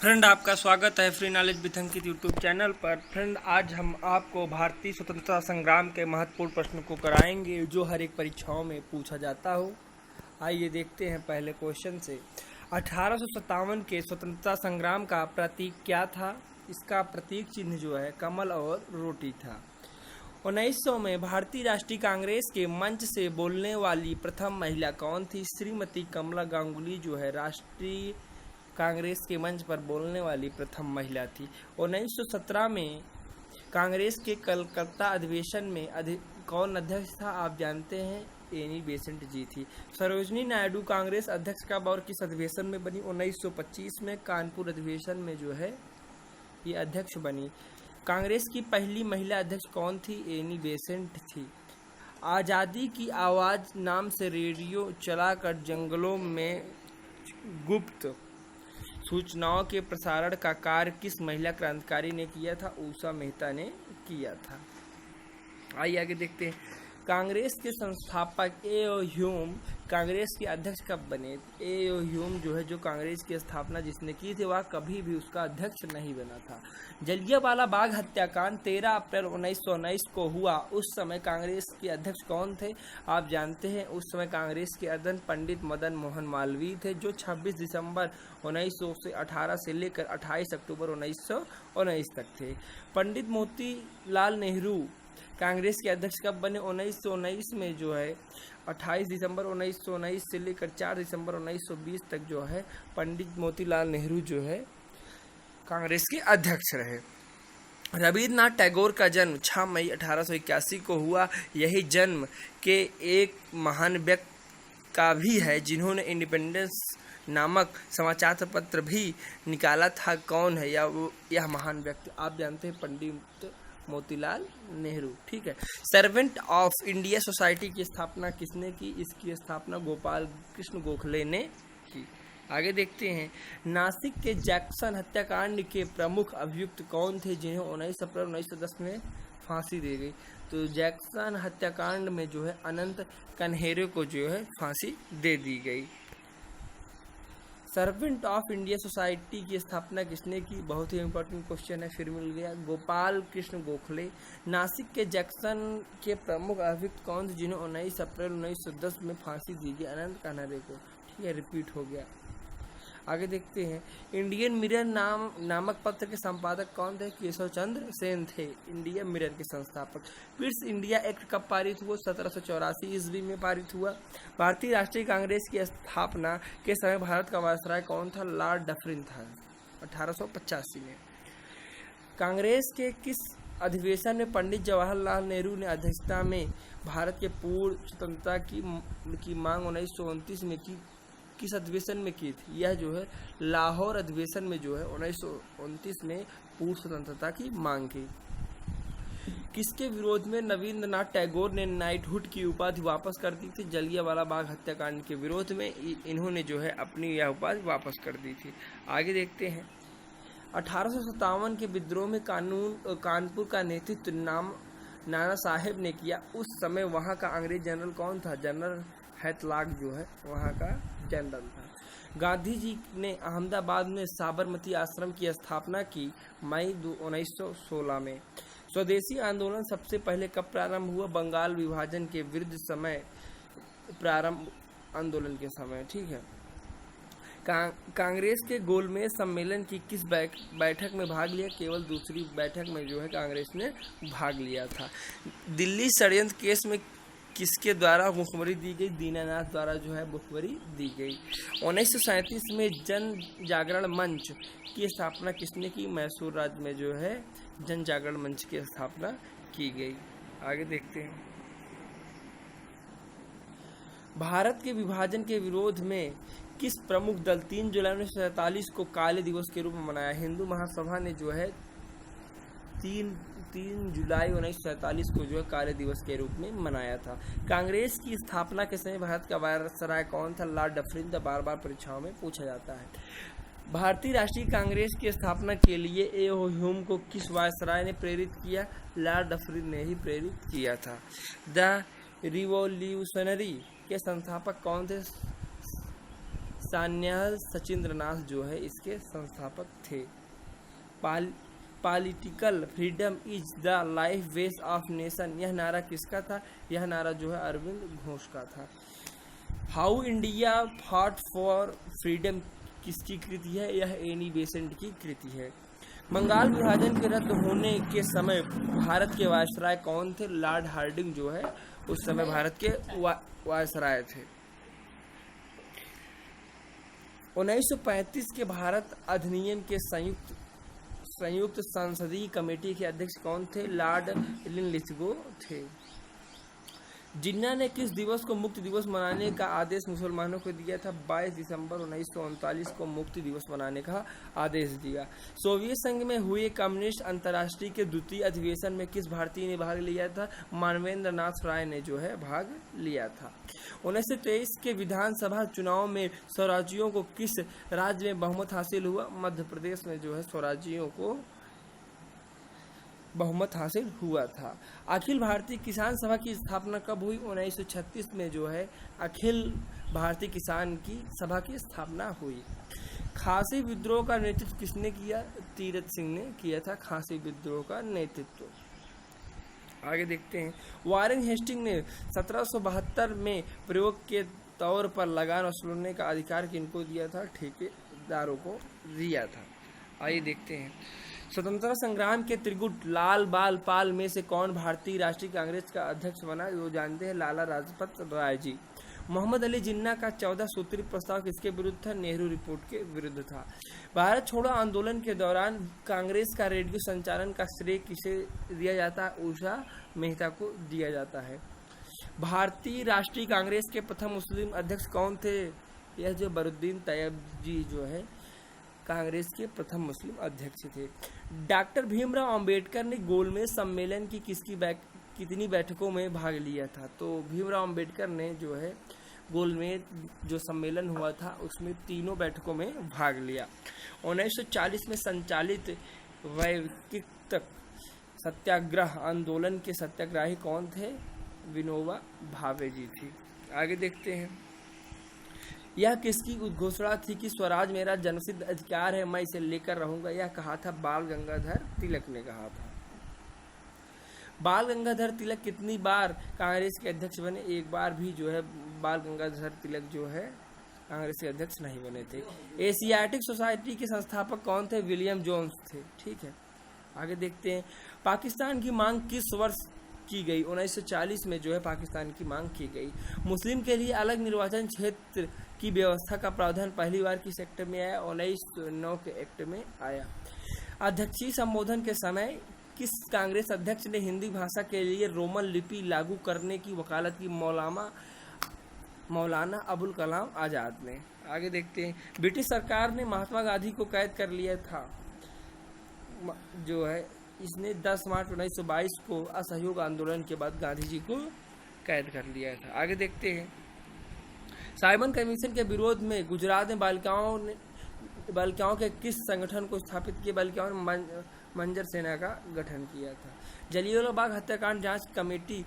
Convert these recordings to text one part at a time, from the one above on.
Friend, आपका स्वागत है free knowledge with Ankit YouTube channel पर। फ्रेंड, आज हम आपको भारतीय स्वतंत्रता संग्राम के महत्वपूर्ण प्रश्न को कराएंगे जो हर एक परीक्षाओं में पूछा जाता हो। आइए देखते हैं पहले क्वेश्चन से। 1857 के स्वतंत्रता संग्राम का प्रतीक क्या था? इसका प्रतीक चिन्ह जो है कमल और रोटी था। 1900 में भारतीय राष्ट्रीय कांग्रेस के मंच से बोलने वाली प्रथम महिला कौन थी? श्रीमती कमला गांगुली जो है राष्ट्रीय कांग्रेस के मंच पर बोलने वाली प्रथम महिला थी। 1917 में कांग्रेस के कलकत्ता अधिवेशन में कौन अध्यक्ष था? आप जानते हैं, एनी बेसेंट जी थी। सरोजनी नायडू कांग्रेस अध्यक्ष कब और किस अधिवेशन में बनी? 1925 में कानपुर अधिवेशन में जो है ये अध्यक्ष बनी। कांग्रेस की पहली महिला अध्यक्ष कौन थी? एनी बेसेंट थी। आज़ादी की आवाज़ नाम से रेडियो चलाकर जंगलों में गुप्त सूचनाओं के प्रसारण का कार्य किस महिला क्रांतिकारी ने किया था? उषा मेहता ने किया था। आइए आगे देखते हैं। कांग्रेस के संस्थापक ए.ओ. ह्यूम कांग्रेस के अध्यक्ष कब बने? ए.ओ. ह्यूम जो है, जो कांग्रेस की स्थापना जिसने की थी, वह कभी भी उसका अध्यक्ष नहीं बना था। जलियांवाला बाग हत्याकांड 13 अप्रैल 1919 को हुआ। उस समय कांग्रेस के अध्यक्ष कौन थे? आप जानते हैं, उस समय कांग्रेस के अध्यक्ष पंडित मदन मोहन मालवीय थे, जो 26 दिसंबर 1918 से लेकर 28 अक्टूबर 1919 तक थे। पंडित मोतीलाल नेहरू कांग्रेस के अध्यक्ष कब बने? 1919 में जो है 28 दिसंबर 1919 से लेकर 4 दिसंबर 1920 तक जो है पंडित मोतीलाल नेहरू जो है कांग्रेस के अध्यक्ष रहे। रविन्द्रनाथ टैगोर का जन्म 6 मई 1881 को हुआ। यही जन्म के एक महान व्यक्ति का भी है जिन्होंने इंडिपेंडेंस नामक समाचार पत्र भी निकाला था। कौन है यह महान व्यक्ति? आप जानते हैं, पंडित मोतीलाल नेहरू। ठीक है। सर्वेंट ऑफ इंडिया सोसाइटी की स्थापना किसने की? इसकी स्थापना गोपाल कृष्ण गोखले ने की। आगे देखते हैं। नासिक के जैक्सन हत्याकांड के प्रमुख अभियुक्त कौन थे जिन्हें 19 अप्रैल 1910 में फांसी दी गई? तो जैक्सन हत्याकांड में जो है अनंत कन्हेरे को जो है फांसी दे दी गई। सर्वेंट ऑफ इंडिया सोसाइटी की स्थापना किसने की? बहुत ही इंपॉर्टेंट क्वेश्चन है, फिर मिल गया। गोपाल कृष्ण गोखले। नासिक के जैक्सन के प्रमुख अभियुक्त कौन थे जिन्हें 19 अप्रैल 1910 में फांसी दी गई? अनंत कन्हेरे को। ठीक है, रिपीट हो गया। आगे देखते हैं। इंडियन मिरर नामक पत्र के संपादक कौन थे? केशव चंद्र सेन थे, इंडियन मिरर के संस्थापक। पिट्स इंडिया एक्ट कब पारित हुआ? 1784 ईस्वी में पारित हुआ। भारतीय राष्ट्रीय कांग्रेस की स्थापना के समय भारत का वायसराय कौन था? लॉर्ड डफरिन था, 1885 में। कांग्रेस के किस अधिवेशन में पंडित जवाहरलाल नेहरू ने अध्यक्षता में भारत के पूर्ण स्वतंत्रता की मांग 1929 में की? किस अधिवेशन में की थी? यह जो है लाहौर अधिवेशन में जो है 1929 में पूर्ण स्वतंत्रता की मांग की। किसके विरोध में रविन्द्रनाथ टैगोर ने नाइटहुड की उपाधि वापस कर दी थी? जलियांवाला बाग हत्याकांड के विरोध में इन्होंने जो है अपनी यह उपाधि वापस कर दी थी। आगे देखते हैं। 1857 के विद्रोह में कानपुर का नेतृत्व नाना साहेब ने किया। उस समय वहां का अंग्रेज जनरल कौन था? जनरल हैतलाक जो है वहाँ का जनरल था। गांधी जी ने अहमदाबाद में साबरमती आश्रम की स्थापना की मई 1916 में। स्वदेशी आंदोलन सबसे पहले कब प्रारंभ हुआ? बंगाल विभाजन के विरुद्ध समय प्रारंभ आंदोलन के समय। ठीक है। कांग्रेस के गोलमेज सम्मेलन की किस बैठक में भाग लिया? केवल दूसरी बैठक में जो है कांग्रेस ने भाग लिया था। दिल्ली षड्यंत्र केस में किसके द्वारा मुखबरी दी गई? दीनानाथ द्वारा जो है मुखबरी दी गई। 1937 में जन जागरण मंच की स्थापना किसने की? मैसूर राज्य में जो है जन जागरण मंच की स्थापना की गई। आगे देखते हैं। भारत के विभाजन के विरोध में किस प्रमुख दल 3 जुलाई 1947 को काले दिवस के रूप में मनाया? हिंदू महासभा ने जो है 3 जुलाई 1947 को जो है काले दिवस के रूप में मनाया था। कांग्रेस की स्थापना के समय भारत का वायसराय कौन था? Lord Dufferin. बार बार परीक्षाओं में पूछा जाता है। भारतीय राष्ट्रीय कांग्रेस की स्थापना के लिए ए.ओ. ह्यूम को किस वायसराय ने प्रेरित किया? लॉर्ड डफरिन ने ही प्रेरित किया था। द रिवॉल्यूशनरी के संस्थापक कौन थे? सान्याल सचिंद्रनाथ जो है इसके संस्थापक थे। Political freedom is the life base of nation, यह नारा किसका था? यह नारा जो है अरविंद घोष का था। How India fought for freedom किसकी कृति है? यह एनी बेसेंट की कृति है। बंगाल विभाजन के रद्द होने के समय भारत के वायसराय कौन थे? लॉर्ड हार्डिंग जो है उस समय भारत के वायसराय थे। 1935 के भारत अधिनियम के संयुक्त संसदीय कमेटी के अध्यक्ष कौन थे? लॉर्ड लिनलिथगो थे। जिन्ना ने किस दिवस को मुक्ति दिवस मनाने का आदेश मुसलमानों को दिया था? 22 दिसंबर 1939 को मुक्ति दिवस मनाने का आदेश दिया। सोवियत संघ में हुए कम्युनिस्ट अंतर्राष्ट्रीय के द्वितीय अधिवेशन में किस भारतीय ने भाग लिया था? मानवेंद्र नाथ राय ने जो है भाग लिया था। 1923 के विधानसभा चुनाव में स्वराज्यों को किस राज्य में बहुमत हासिल हुआ? मध्य प्रदेश में जो है स्वराज्यों को बहुमत हासिल हुआ था। अखिल भारतीय किसान सभा की स्थापना कब हुई? 1936 में जो है अखिल भारतीय किसान की सभा की स्थापना हुई। खासी विद्रोह का नेतृत्व किसने किया? तीरथ सिंह ने किया था खासी विद्रोह का नेतृत्व। आगे देखते हैं। वारेन हेस्टिंग ने 1772 में प्रयोग के तौर पर लगान वसूलने का अधिकार किनको दिया था? ठेकेदारों को दिया था। आइए देखते हैं। स्वतंत्रता संग्राम के त्रिगुट लाल बाल पाल में से कौन भारतीय राष्ट्रीय कांग्रेस का अध्यक्ष बना? जो जानते हैं लाला लाजपत राय जी। मोहम्मद अली जिन्ना का 14 सूत्री प्रस्ताव किसके विरुद्ध था? नेहरू रिपोर्ट के विरुद्ध था। भारत छोड़ो आंदोलन के दौरान कांग्रेस का रेडियो संचालन का श्रेय किसे दिया जाता है? उषा मेहता को दिया जाता है। भारतीय राष्ट्रीय कांग्रेस के प्रथम मुस्लिम अध्यक्ष कौन थे? यह जो बरुद्दीन तैयब जी जो है कांग्रेस के प्रथम मुस्लिम अध्यक्ष थे। डॉक्टर भीमराव अंबेडकर ने गोलमेज सम्मेलन की कितनी बैठकों में भाग लिया था? तो भीमराव अंबेडकर ने जो है गोलमेज जो सम्मेलन हुआ था उसमें 3 बैठकों में भाग लिया। 1940 में संचालित वैयक्तिक सत्याग्रह आंदोलन के सत्याग्रही कौन थे? विनोबा भावे जी थी। आगे देखते हैं। यह किसकी उद्घोषणा थी कि स्वराज मेरा जन्मसिद्ध अधिकार है, मैं इसे लेकर रहूंगा? यह कहा था बाल गंगाधर तिलक ने कहा था। बाल गंगाधर तिलक कितनी बार कांग्रेस के अध्यक्ष बने? एक बार भी जो है बाल गंगाधर तिलक जो है कांग्रेस के अध्यक्ष नहीं बने थे। एशियाटिक सोसाइटी के संस्थापक कौन थे? विलियम जोन्स थे। ठीक है, आगे देखते हैं। पाकिस्तान की मांग किस वर्ष की गई? 1940 में जो है पाकिस्तान की मांग की गई। मुस्लिम के लिए अलग निर्वाचन क्षेत्र की व्यवस्था का प्रावधान पहली बार किस एक्ट में आया? 1909 के एक्ट में आया। अध्यक्षीय संबोधन के समय किस कांग्रेस अध्यक्ष ने हिंदी भाषा के लिए रोमन लिपि लागू करने की वकालत की? मौलाना अबुल कलाम आजाद ने। आगे देखते हैं। ब्रिटिश सरकार ने महात्मा गांधी को कैद कर लिया था जो है इसने 10 मार्च 1922 को असहयोग आंदोलन के बाद गांधी जी को कैद कर लिया था। आगे देखते हैं। साइमन कमीशन के विरोध में गुजरात में बालिकाओं के किस संगठन को स्थापित किया? बालिकाओं ने मंजर सेना का गठन किया था। जलियांवाला बाग हत्याकांड जांच कमेटी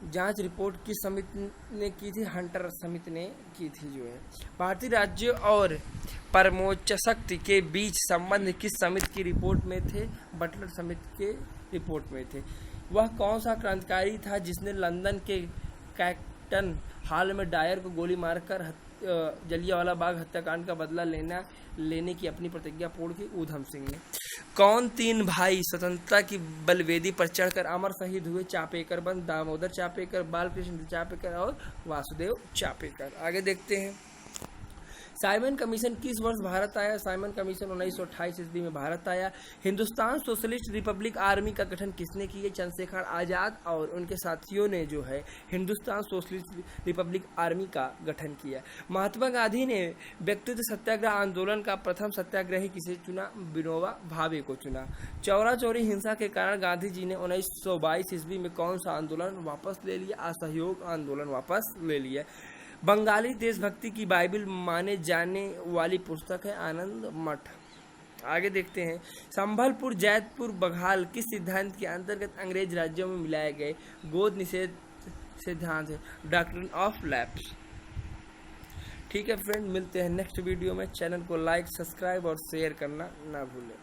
जांच रिपोर्ट किस समिति ने की थी? हंटर समिति ने की थी जो है। भारतीय राज्यों और परमोच्च शक्ति के बीच संबंध किस समिति की रिपोर्ट में थे? बटलर समिति के रिपोर्ट में थे। वह कौन सा क्रांतिकारी था जिसने लंदन के कैक्टन हाल में डायर को गोली मारकर जलियांवाला बाग हत्याकांड का बदला लेने की अपनी प्रतिज्ञा पूर्ण की? ऊधम सिंह ने। कौन 3 भाई स्वतंत्रता की बलवेदी पर चढ़कर अमर शहीद हुए? चापेकर बंद, दामोदर चापेकर, बालकृष्ण चापेकर और वासुदेव चापेकर। आगे देखते हैं। साइमन कमीशन किस वर्ष भारत आया? साइमन कमीशन 1928 ईस्वी में भारत आया। हिंदुस्तान सोशलिस्ट रिपब्लिक आर्मी का गठन किसने किया? चंद्रशेखर आजाद और उनके साथियों ने जो है हिंदुस्तान सोशलिस्ट रिपब्लिक आर्मी का गठन किया। महात्मा गांधी ने व्यक्तित्व सत्याग्रह आंदोलन का प्रथम सत्याग्रही किसे चुना? विनोबा भावे को चुना। चौरा चौरी हिंसा के कारण गांधी जी ने 1922 ईस्वी में कौन सा आंदोलन वापस ले लिया? असहयोग आंदोलन वापस ले लिया। बंगाली देशभक्ति की बाइबल माने जाने वाली पुस्तक है आनंद मठ। आगे देखते हैं। संभलपुर, जैतपुर, बघाल किस सिद्धांत के अंतर्गत अंग्रेज राज्यों में मिलाए गए? गोद निषेध सिद्धांत है, डॉक्ट्रिन ऑफ लैप्स। ठीक है फ्रेंड, मिलते हैं नेक्स्ट वीडियो में। चैनल को लाइक, सब्सक्राइब और शेयर करना ना भूलें।